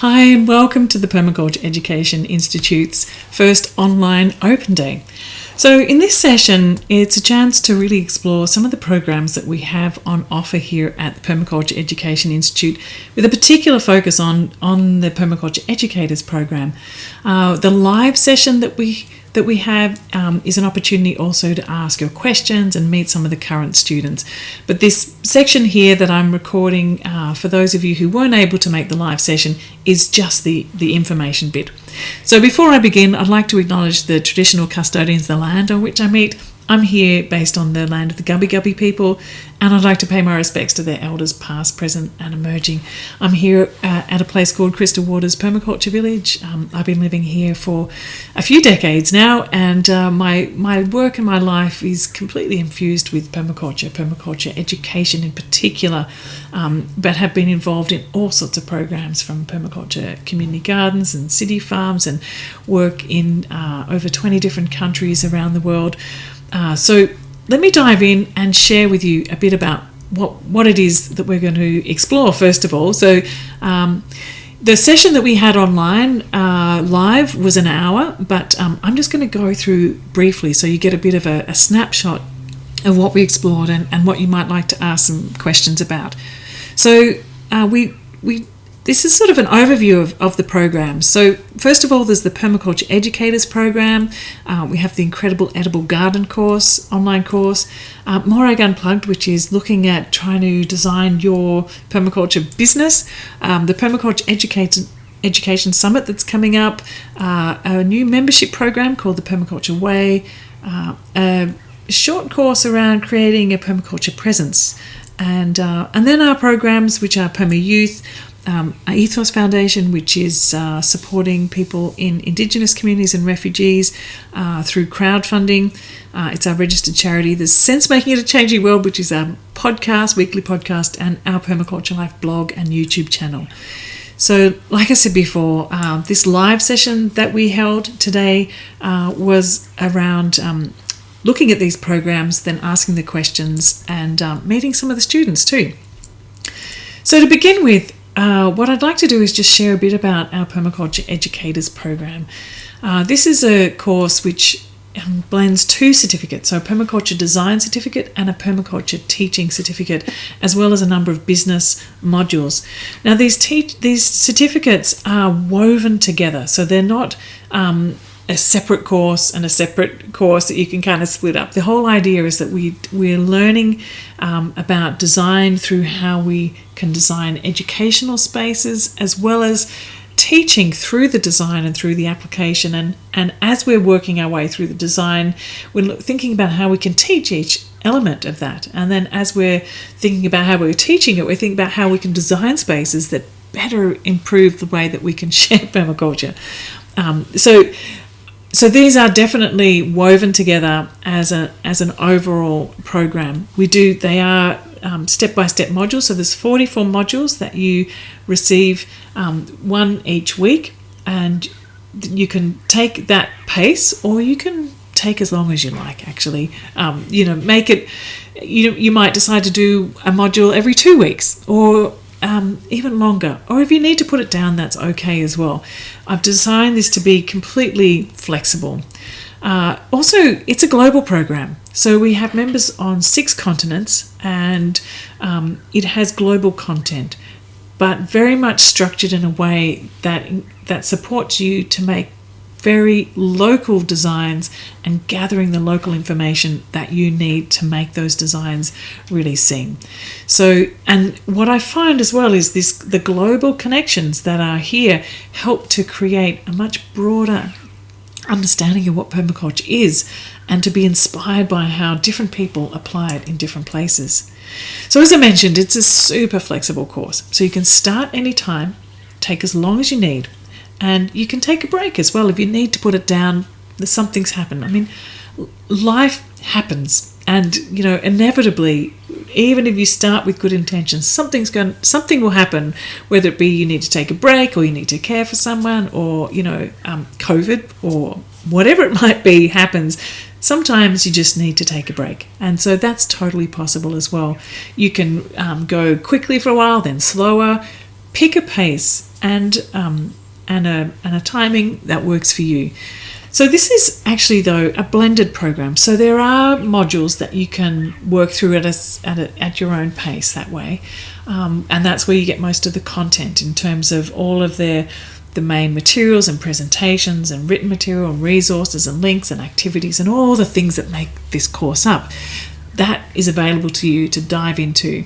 Hi and welcome to the Permaculture Education Institute's first online open day. So in this session, it's a chance to really explore some of the programs that we have on offer here at the Permaculture Education Institute, with a particular focus on the Permaculture Educators Program. The live session that we have is an opportunity also to ask your questions and meet some of the current students. But this section here that I'm recording for those of you who weren't able to make the live session is just the information bit. So before I begin, I'd like to acknowledge the traditional custodians of the land on which I meet. I'm here based on the land of the Gubbi Gubbi people, and I'd like to pay my respects to their elders past, present and emerging. I'm here at a place called Crystal Waters Permaculture Village. I've been living here for a few decades now, and my work and my life is completely infused with permaculture education in particular, but have been involved in all sorts of programs, from permaculture community gardens and city farms, and work in over 20 different countries around the world. So let me dive in and share with you a bit about what it is that we're going to explore first of all. So the session that we had online live was an hour, but I'm just going to go through briefly so you get a bit of a snapshot of what we explored and what you might like to ask some questions about. So this is sort of an overview of the program. So first of all, there's the Permaculture Educators Program. We have the incredible Edible Garden course, online course. Morag Unplugged, which is looking at trying to design your permaculture business. The Permaculture Education Summit that's coming up. A new membership program called the Permaculture Way. A short course around creating a permaculture presence. And then our programs, which are PERMAYOUTH, our Ethos Foundation, which is supporting people in Indigenous communities and refugees through crowdfunding. It's our registered charity. There's Sense Making It a Changing World, which is our podcast, weekly podcast, and our Permaculture Life blog and YouTube channel. So like I said before, this live session that we held today was around looking at these programs, then asking the questions and meeting some of the students too. So to begin with, what I'd like to do is just share a bit about our Permaculture Educators Program. This is a course which blends two certificates, so a Permaculture Design certificate and a Permaculture Teaching certificate, as well as a number of business modules. Now these certificates are woven together, so they're not a separate course and a separate course that you can kind of split up. The whole idea is that we're learning about design through how we can design educational spaces, as well as teaching through the design and through the application. And as we're working our way through the design, we're thinking about how we can teach each element of that. And then as we're thinking about how we're teaching it, we're thinking about how we can design spaces that better improve the way that we can share permaculture. So these are definitely woven together as an overall program. They are step-by-step modules. So there's 44 modules that you receive, one each week, and you can take that pace, or you can take as long as you like. Actually, make it. You might decide to do a module every 2 weeks, or even longer, or if you need to put it down, that's okay as well. I've designed this to be completely flexible. Also, it's a global program, so we have members on 6 continents, and it has global content, but very much structured in a way that supports you to make very local designs and gathering the local information that you need to make those designs really seen. So, and what I find as well is the global connections that are here help to create a much broader understanding of what permaculture is, and to be inspired by how different people apply it in different places. So as I mentioned, it's a super flexible course. So you can start anytime, take as long as you need, and you can take a break as well if you need to put it down. Something's happened. I mean, life happens, and inevitably, even if you start with good intentions, something will happen. Whether it be you need to take a break, or you need to care for someone, or COVID, or whatever it might be happens. Sometimes you just need to take a break, and so that's totally possible as well. You can go quickly for a while, then slower. pick a pace and a timing that works for you. So this is actually, though, a blended program. So there are modules that you can work through at your own pace that way. And that's where you get most of the content in terms of all of the main materials and presentations and written material and resources and links and activities and all the things that make this course up. That is available to you to dive into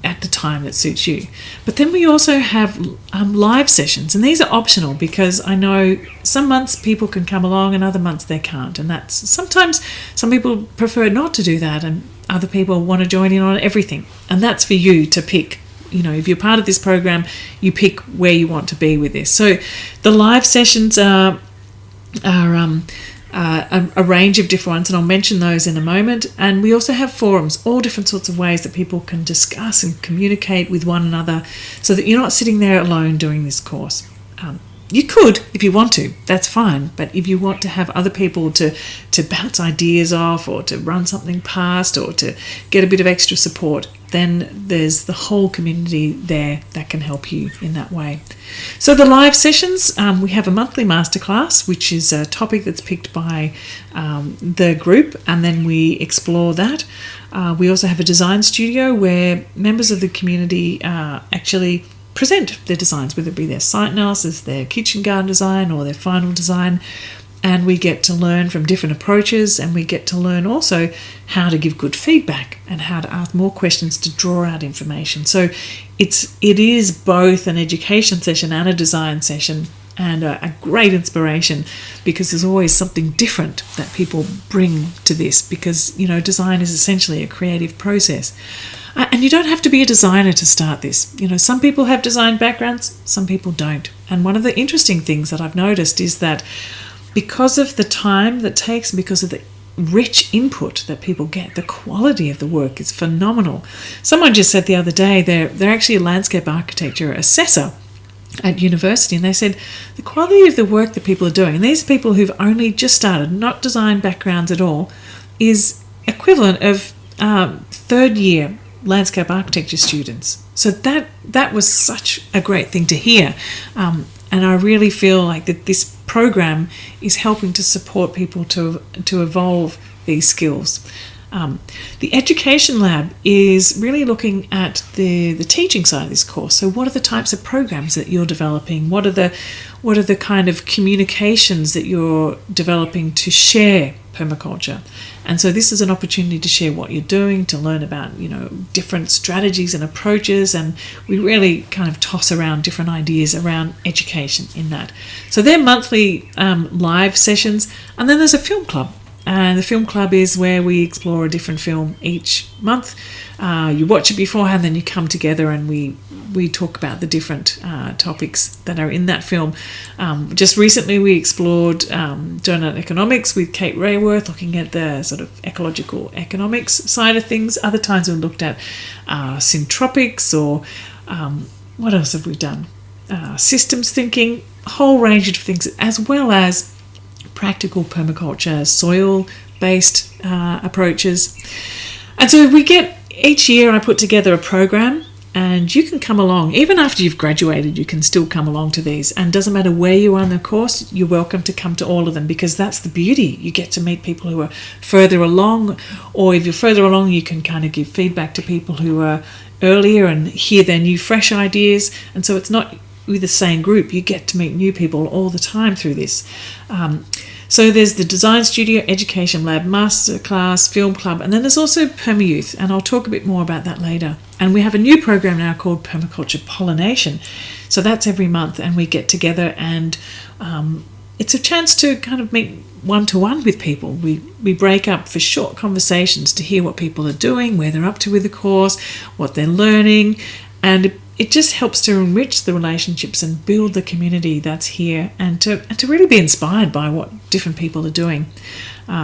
at the time that suits you. But then we also have live sessions, and these are optional because I know some months people can come along and other months they can't, and that's sometimes some people prefer not to do that and other people want to join in on everything, and that's for you to pick. If you're part of this program, you pick where you want to be with this. So the live sessions are a range of different ones, and I'll mention those in a moment. And we also have forums, all different sorts of ways that people can discuss and communicate with one another so that you're not sitting there alone doing this course. You could, if you want to, that's fine. But if you want to have other people to bounce ideas off or to run something past or to get a bit of extra support, then there's the whole community there that can help you in that way. So the live sessions, we have a monthly masterclass, which is a topic that's picked by the group, and then we explore that. We also have a design studio where members of the community actually present their designs, whether it be their site analysis, their kitchen garden design, or their final design. And we get to learn from different approaches, and we get to learn also how to give good feedback and how to ask more questions to draw out information. So it is both an education session and a design session, and a great inspiration because there's always something different that people bring to this, because design is essentially a creative process. And you don't have to be a designer to start this. Some people have design backgrounds, some people don't. And one of the interesting things that I've noticed is that because of the time that takes, because of the rich input that people get, the quality of the work is phenomenal. Someone just said the other day they're actually a landscape architecture assessor at university, and they said the quality of the work that people are doing, and these are people who've only just started, not design backgrounds at all, is equivalent of third year landscape architecture students. So that was such a great thing to hear, and I really feel like that this program is helping to support people to evolve these skills. The Education Lab is really looking at the teaching side of this course. So what are the types of programs that you're developing? What are the kind of communications that you're developing to share permaculture? And so this is an opportunity to share what you're doing, to learn about different strategies and approaches, and we really kind of toss around different ideas around education in that. So they're monthly live sessions, and then there's a film club. And the film club is where we explore a different film each month. You watch it beforehand, then you come together and we talk about the different topics that are in that film. Just recently we explored donut economics with Kate Rayworth, looking at the sort of ecological economics side of things. Other times we looked at syntropics, or what else have we done? Systems thinking, a whole range of things, as well as practical permaculture, soil-based approaches. And so we get, each year I put together a program, and you can come along. Even after you've graduated, you can still come along to these. And it doesn't matter where you are in the course, you're welcome to come to all of them, because that's the beauty. You get to meet people who are further along, or if you're further along, you can kind of give feedback to people who are earlier and hear their new, fresh ideas. And so it's not with the same group. You get to meet new people all the time through this. So there's the Design Studio, Education Lab, Masterclass, Film Club, and then there's also PermaYouth, and I'll talk a bit more about that later. And we have a new program now called Permaculture Pollination. So that's every month, and we get together, and it's a chance to kind of meet one-to-one with people. We break up for short conversations to hear what people are doing, where they're up to with the course, what they're learning, and it just helps to enrich the relationships and build the community that's here, and to really be inspired by what different people are doing.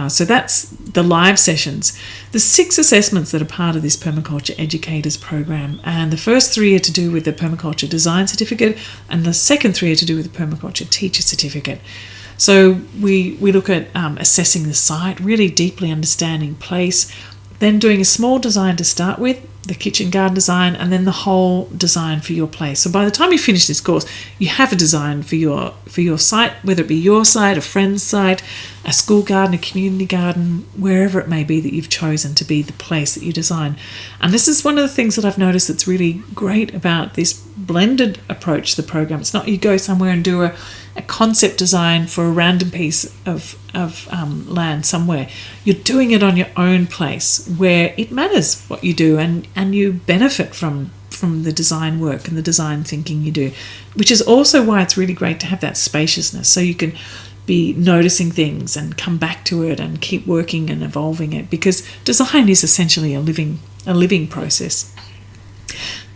So that's the live sessions. The 6 assessments that are part of this Permaculture Educators Program, and the first 3 are to do with the Permaculture Design Certificate, and the second 3 are to do with the Permaculture Teacher Certificate. So we look at assessing the site, really deeply understanding place, then doing a small design to start with, the kitchen garden design, and then the whole design for your place. So by the time you finish this course, you have a design for your site, whether it be your site, a friend's site, a school garden, a community garden, wherever it may be that you've chosen to be the place that you design. And this is one of the things that I've noticed that's really great about this blended approach to the program. It's not you go somewhere and do a concept design for a random piece of land somewhere. You're doing it on your own place where it matters what you do, and you benefit from the design work and the design thinking you do, which is also why it's really great to have that spaciousness, so you can be noticing things and come back to it and keep working and evolving it, because design is essentially a living process.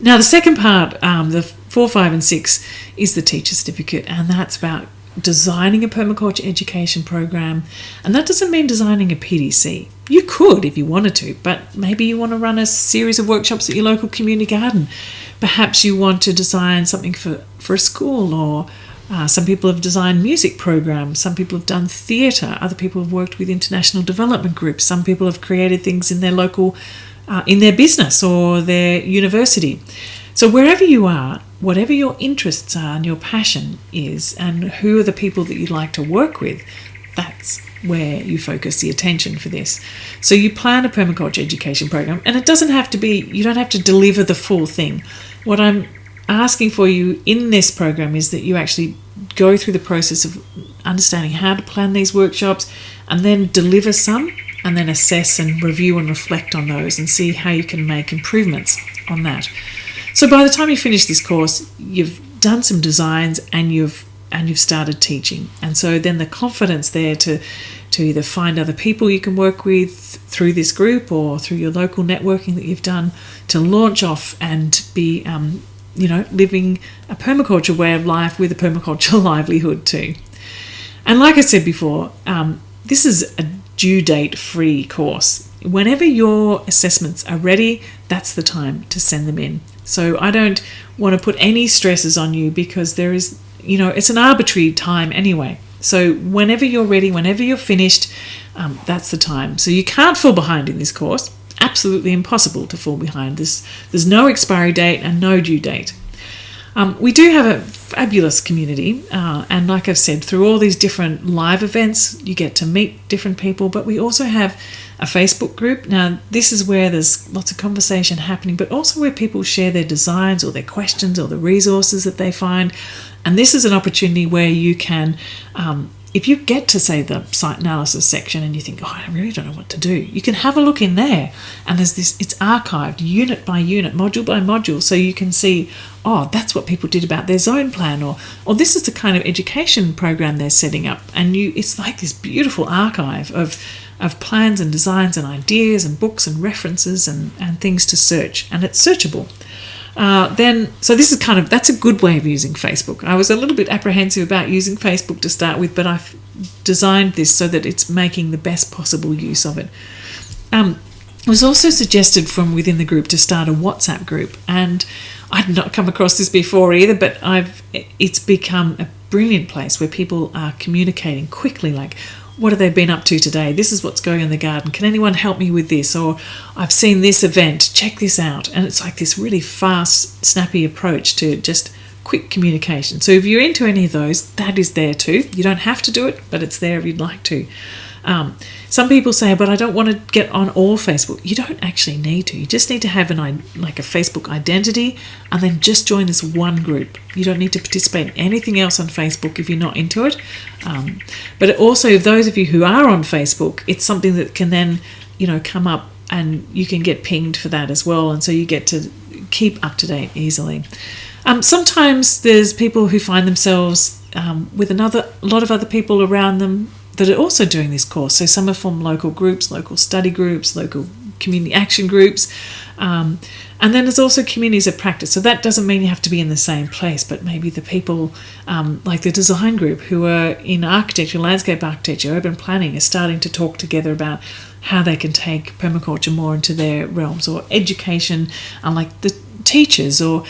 Now, the second part, the 4, 5 and 6, is the teacher certificate, and that's about designing a permaculture education program. And that doesn't mean designing a PDC. You could if you wanted to, but maybe you want to run a series of workshops at your local community garden. Perhaps you want to design something for a school, or some people have designed music programs, some people have done theatre, other people have worked with international development groups, some people have created things in their local in their business or their university. So wherever you are, whatever your interests are and your passion is, and who are the people that you'd like to work with, that's where you focus the attention for this. So you plan a permaculture education program, and it doesn't have to be, you don't have to deliver the full thing. What I'm asking for you in this program is that you actually go through the process of understanding how to plan these workshops, and then deliver some, and then assess and review and reflect on those and see how you can make improvements on that. So by the time you finish this course, you've done some designs and you've started teaching. And so then the confidence there to either find other people you can work with through this group or through your local networking that you've done, to launch off and be living a permaculture way of life with a permaculture livelihood too. And like I said before, this is a due date free course. Whenever your assessments are ready, that's the time to send them in. So I don't want to put any stresses on you, because there is, it's an arbitrary time anyway. So whenever you're ready, whenever you're finished, that's the time. So you can't fall behind in this course. Absolutely impossible to fall behind. There's no expiry date and no due date. We do have a fabulous community, and like I've said, through all these different live events, you get to meet different people, but we also have a Facebook group. Now, this is where there's lots of conversation happening, but also where people share their designs or their questions or the resources that they find. And this is an opportunity where you can, if you get to, say, the site analysis section and you think, I really don't know what to do, you can have a look in there, and there's this, it's archived unit by unit, module by module, so you can see, that's what people did about their zone plan, or this is the kind of education program they're setting up, and it's like this beautiful archive of plans and designs and ideas and books and references and things to search, and it's searchable. So this is that's a good way of using Facebook. I was a little bit apprehensive about using Facebook to start with, but I've designed this so that it's making the best possible use of it. It was also suggested from within the group to start a WhatsApp group, and I'd not come across this before either, but it's become a brilliant place where people are communicating quickly, like, what have they been up to today? This is what's going on in the garden. Can anyone help me with this? Or I've seen this event, check this out. And it's like this really fast, snappy approach to just quick communication. So if you're into any of those, that is there too. You don't have to do it, but it's there if you'd like to. Some people say, but I don't want to get on all Facebook. You don't actually need to. You just need to have a Facebook identity, and then just join this one group. You don't need to participate in anything else on Facebook if you're not into it. But also, those of you who are on Facebook, it's something that can then, come up, and you can get pinged for that as well. And so you get to keep up to date easily. Sometimes there's people who find themselves with a lot of other people around them that are also doing this course. So some are from local groups, local study groups, local community action groups, and then there's also communities of practice. So that doesn't mean you have to be in the same place, but maybe the people like the design group who are in architecture, landscape architecture, urban planning, are starting to talk together about how they can take permaculture more into their realms, or education, like the teachers or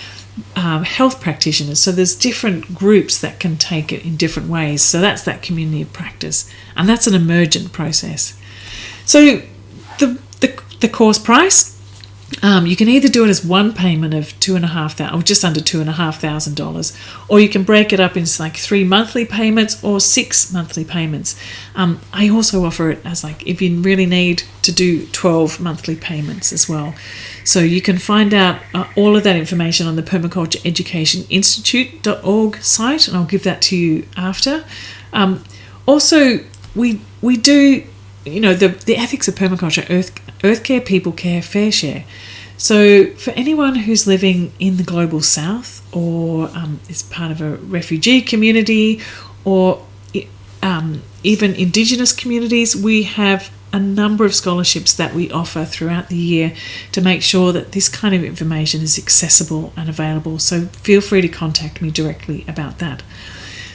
health practitioners. So there's different groups that can take it in different ways. So that's that community of practice, and that's an emergent process. So the course price, You can either do it as one payment of $2,500 or just under $2,500, or you can break it up into like 3 monthly payments or 6 monthly payments. I also offer it as like if you really need to do 12 monthly payments as well. So you can find out all of that information on the Permaculture Education Institute.org site, and I'll give that to you after. Also, we do, the ethics of permaculture, earth care, people care, fair share. So for anyone who's living in the global south or is part of a refugee community or even Indigenous communities, we have a number of scholarships that we offer throughout the year to make sure that this kind of information is accessible and available. So feel free to contact me directly about that.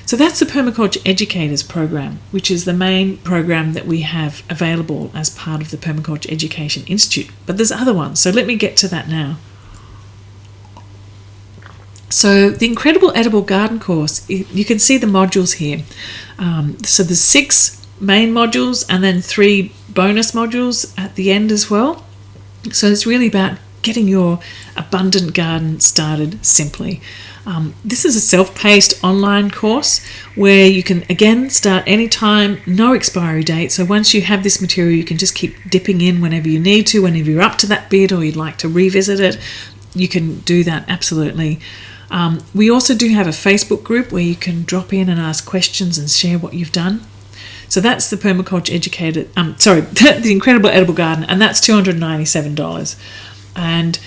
So that's the Permaculture Educators Program, which is the main program that we have available as part of the Permaculture Education Institute. But there's other ones, so let me get to that now. So the Incredible Edible Garden course, you can see the modules here. So there's 6 main modules and then 3 bonus modules at the end as well. So it's really about getting your abundant garden started simply. This is a self-paced online course where you can, again, start anytime, no expiry date. So once you have this material, you can just keep dipping in whenever you need to, whenever you're up to that bit or you'd like to revisit it, you can do that absolutely. We also do have a Facebook group where you can drop in and ask questions and share what you've done. So that's the Permaculture the Incredible Edible Garden, and that's $297. And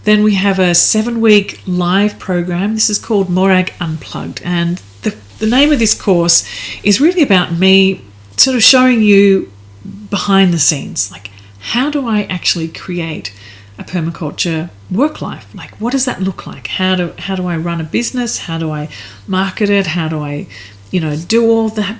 then we have a 7-week live program. This is called Morag Unplugged. And the name of this course is really about me sort of showing you behind the scenes. Like, how do I actually create a permaculture work life? Like, what does that look like? How do I run a business? How do I market it? How do I, do all that?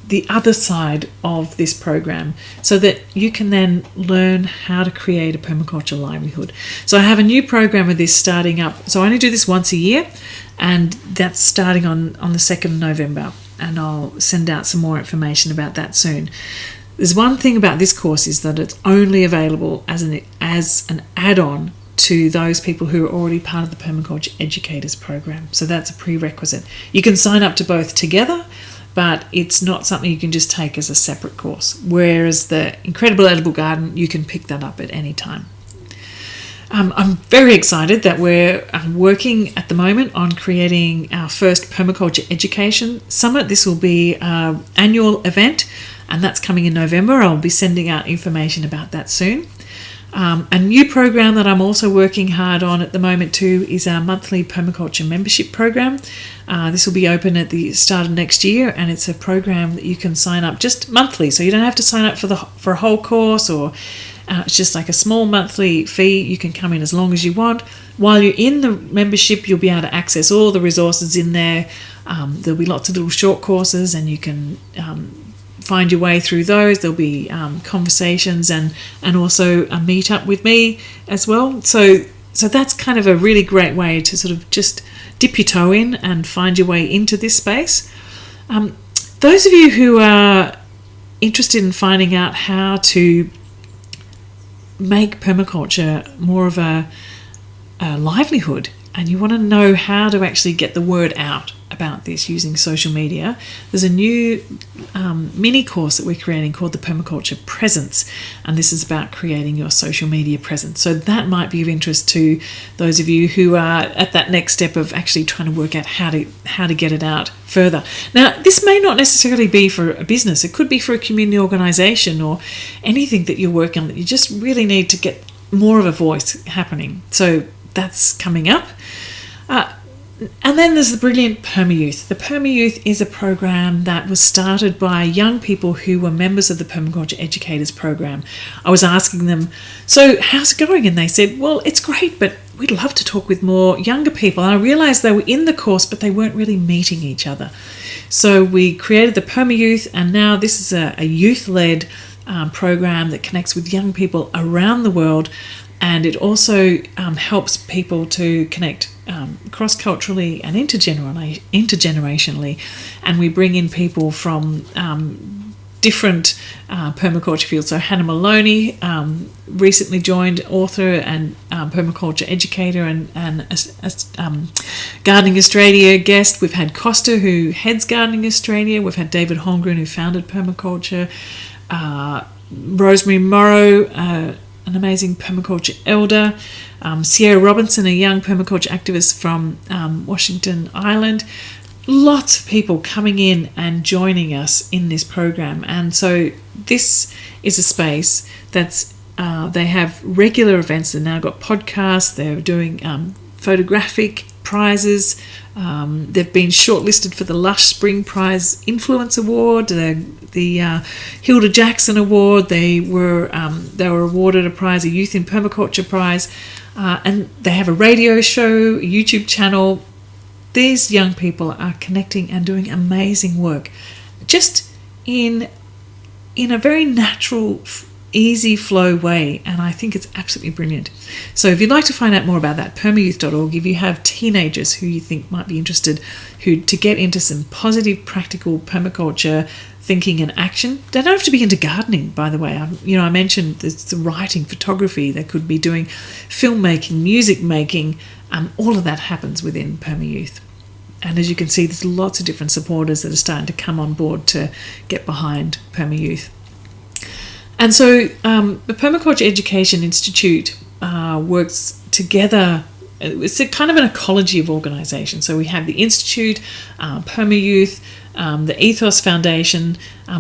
The other side of this program, so that you can then learn how to create a permaculture livelihood. So I have a new program with this starting up. So I only do this once a year, and that's starting on the 2nd of November, and I'll send out some more information about that soon. There's one thing about this course is that it's only available as an add-on to those people who are already part of the Permaculture Educators Program. So that's a prerequisite. You can sign up to both together, but it's not something you can just take as a separate course. Whereas the Incredible Edible Garden, you can pick that up at any time. I'm very excited that we're working at the moment on creating our first Permaculture Education Summit. This will be an annual event, and that's coming in November. I'll be sending out information about that soon. A new program that I'm also working hard on at the moment too is our monthly permaculture membership program. This will be open at the start of next year, and it's a program that you can sign up just monthly, so you don't have to sign up for a whole course, or it's just like a small monthly fee. You can come in as long as you want. While you're in the membership, you'll be able to access all the resources in there. There'll be lots of little short courses, and you can find your way through those. There'll be conversations and also a meet up with me as well. So that's kind of a really great way to sort of just dip your toe in and find your way into this space. Those of you who are interested in finding out how to make permaculture more of a livelihood, and you want to know how to actually get the word out about this using social media, there's a new mini course that we're creating called the Permaculture Presence, and this is about creating your social media presence. So that might be of interest to those of you who are at that next step of actually trying to work out how to get it out further. Now, this may not necessarily be for a business. It could be for a community organisation or anything that you're working on that you just really need to get more of a voice happening. So that's coming up. And then there's the brilliant PermaYouth. The PermaYouth is a program that was started by young people who were members of the Permaculture Educators Program. I was asking them, so how's it going? And they said, well, it's great, but we'd love to talk with more younger people. And I realised they were in the course, but they weren't really meeting each other. So we created the PermaYouth, and now this is a youth-led program that connects with young people around the world. And it also helps people to connect cross-culturally and intergenerationally. And we bring in people from different permaculture fields. So Hannah Maloney recently joined, author and permaculture educator and Gardening Australia guest. We've had Costa, who heads Gardening Australia. We've had David Holmgren, who founded Permaculture. Rosemary Morrow, an amazing permaculture elder. Sierra Robinson, a young permaculture activist from Washington Island. Lots of people coming in and joining us in this program. And so this is a space that's, they have regular events. They've now got podcasts. They're doing photographic prizes. They've been shortlisted for the Lush Spring Prize Influence Award, the Hilda Jackson Award. They were awarded a prize, a Youth in Permaculture prize, and they have a radio show, a YouTube channel. These young people are connecting and doing amazing work, just in a very natural, easy flow way, and I think it's absolutely brilliant. So if you'd like to find out more about that, permayouth.org. If you have teenagers who you think might be interested, to get into some positive, practical permaculture thinking and action. They don't have to be into gardening, by the way. I mentioned the writing, photography. They could be doing filmmaking, music making. All of that happens within PermaYouth. And as you can see, there's lots of different supporters that are starting to come on board to get behind PermaYouth. And so the Permaculture Education Institute works together. It's a kind of an ecology of organisation. So we have the Institute, PermaYouth, the Ethos Foundation,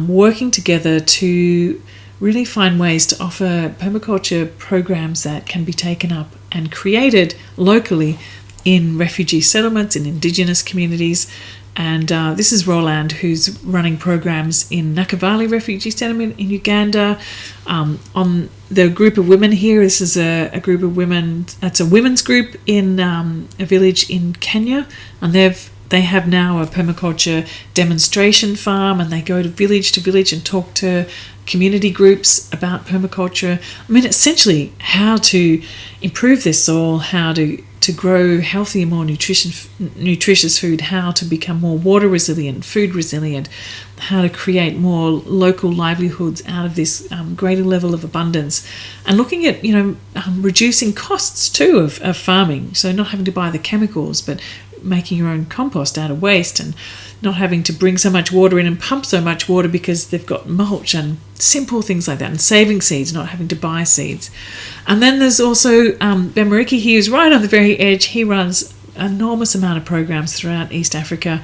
working together to really find ways to offer permaculture programs that can be taken up and created locally in refugee settlements, in Indigenous communities. And this is Roland, who's running programs in Nakavali Refugee Settlement in Uganda. On the group of women here, this is a group of women, that's a women's group in a village in Kenya. And they have now a permaculture demonstration farm, and they go to village and talk to community groups about permaculture. I mean, essentially how to improve their soil, how to grow healthier, more nutritious food, how to become more water resilient, food resilient, how to create more local livelihoods out of this greater level of abundance, and looking at reducing costs too of farming. So not having to buy the chemicals, but making your own compost out of waste, and not having to bring so much water in and pump so much water because they've got mulch, and simple things like that, and saving seeds, not having to buy seeds. And then there's also Ben Mariki. He is right on the very edge. He runs an enormous amount of programs throughout East Africa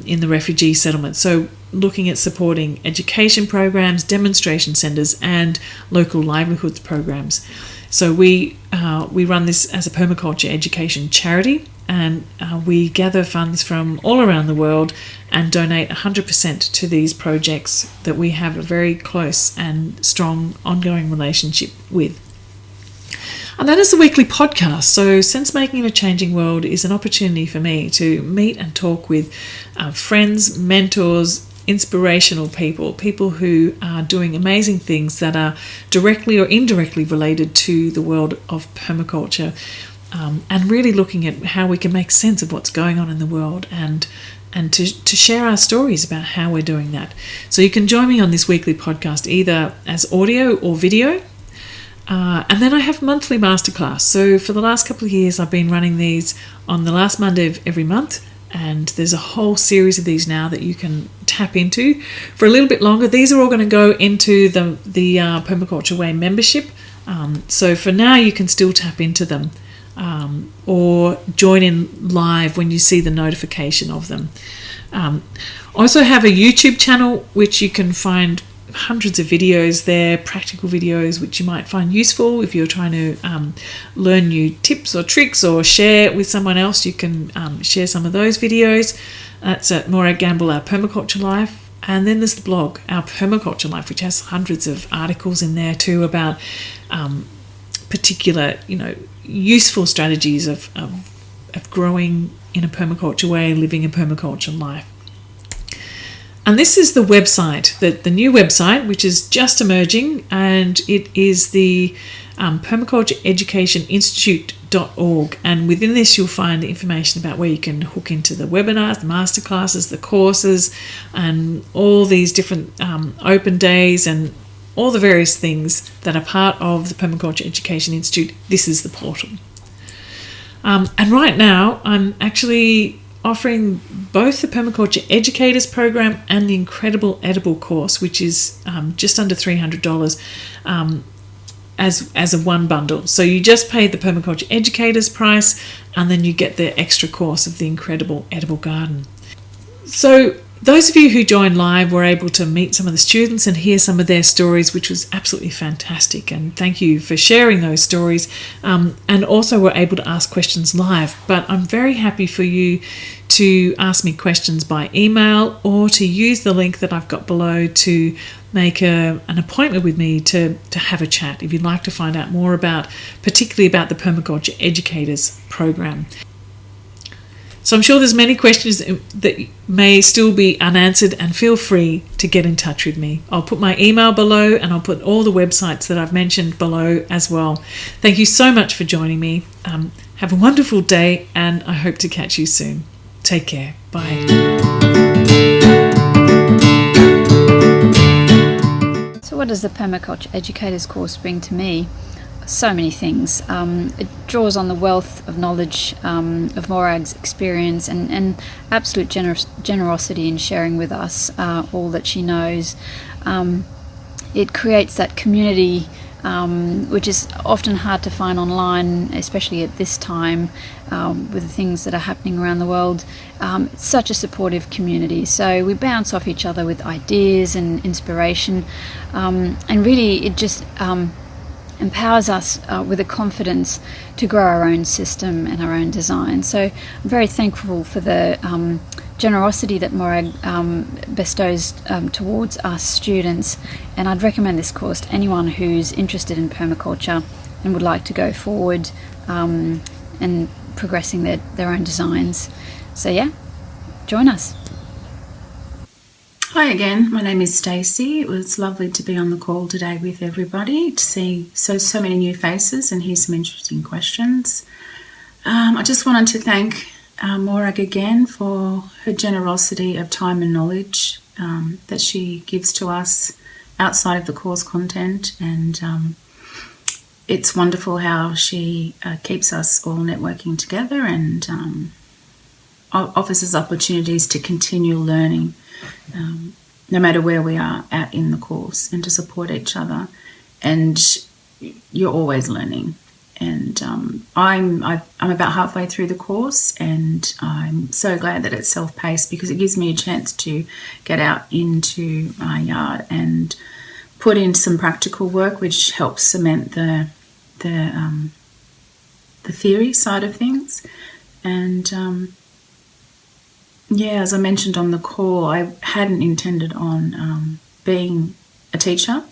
in the refugee settlements. So looking at supporting education programs, demonstration centres, and local livelihoods programs. So we run this as a permaculture education charity, and we gather funds from all around the world and donate 100% to these projects that we have a very close and strong ongoing relationship with. And that is the weekly podcast. So Sense Making in a Changing World is an opportunity for me to meet and talk with friends, mentors, inspirational people who are doing amazing things that are directly or indirectly related to the world of permaculture, and really looking at how we can make sense of what's going on in the world, and to share our stories about how we're doing that. So you can join me on this weekly podcast either as audio or video. And then I have monthly masterclass. So for the last couple of years, I've been running these on the last Monday of every month. And there's a whole series of these now that you can tap into for a little bit longer. These are all going to go into the Permaculture Way membership. So for now, you can still tap into them or join in live when you see the notification of them. I also have a YouTube channel which you can find hundreds of videos there, practical videos which you might find useful if you're trying to learn new tips or tricks or share with someone else. You can share some of those videos. That's at Morag Gamble, Our Permaculture Life. And then there's the blog, Our Permaculture Life, which has hundreds of articles in there too about particular, useful strategies of growing in a permaculture way, living a permaculture life. And this is the website, the new website, which is just emerging, and it is the Permaculture Education Institute.org. And within this, you'll find information about where you can hook into the webinars, the masterclasses, the courses, and all these different open days and all the various things that are part of the Permaculture Education Institute. This is the portal. And right now, I'm actually offering both the Permaculture Educators Program and the Incredible Edible course, which is just under $300 as a one bundle. So you just pay the Permaculture Educators price, and then you get the extra course of the Incredible Edible Garden. So those of you who joined live were able to meet some of the students and hear some of their stories, which was absolutely fantastic. And thank you for sharing those stories, and also were able to ask questions live. But I'm very happy for you to ask me questions by email or to use the link that I've got below to make an appointment with me to have a chat if you'd like to find out more particularly about the Permaculture Educators Program. So I'm sure there's many questions that may still be unanswered, and feel free to get in touch with me. I'll put my email below, and I'll put all the websites that I've mentioned below as well. Thank you so much for joining me. Have a wonderful day, and I hope to catch you soon. Take care. Bye. So what does the Permaculture Educators course bring to me? So many things. It draws on the wealth of knowledge of Morag's experience and absolute generosity in sharing with us all that she knows. It creates that community which is often hard to find online, especially at this time with the things that are happening around the world. It's such a supportive community, so we bounce off each other with ideas and inspiration, and really it just empowers us with a confidence to grow our own system and our own design. So I'm very thankful for the generosity that Morag bestows towards us students, and I'd recommend this course to anyone who's interested in permaculture and would like to go forward and progressing their own designs. So yeah, join us. Hi again, my name is Stacey. It was lovely to be on the call today with everybody, to see so many new faces and hear some interesting questions. I just wanted to thank Morag again for her generosity of time and knowledge that she gives to us outside of the course content, and it's wonderful how she keeps us all networking together and offers us opportunities to continue learning no matter where we are at in the course, and to support each other. And you're always learning. And I'm about halfway through the course, and I'm so glad that it's self-paced, because it gives me a chance to get out into my yard and put in some practical work, which helps cement the theory side of things. And yeah, as I mentioned on the call, I hadn't intended on being a teacher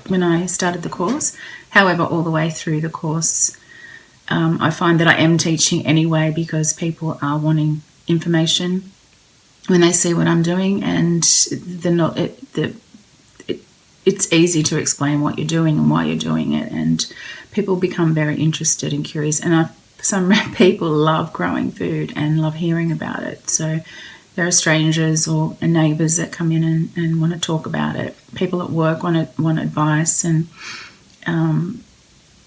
when I started the course. However, all the way through the course, I find that I am teaching anyway, because people are wanting information when they see what I'm doing, and it's easy to explain what you're doing and why you're doing it, and people become very interested and curious. And some people love growing food and love hearing about it. So there are strangers or neighbours that come in and want to talk about it. People at work want advice, and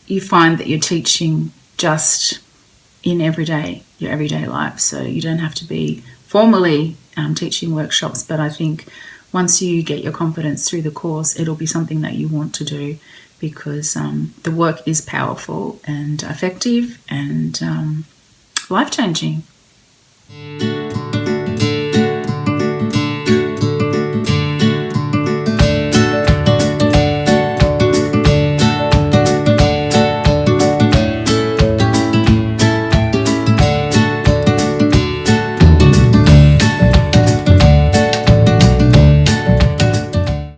you find that you're teaching just in your everyday life. So you don't have to be formally teaching workshops, but I think once you get your confidence through the course, it'll be something that you want to do, because the work is powerful and effective and life-changing.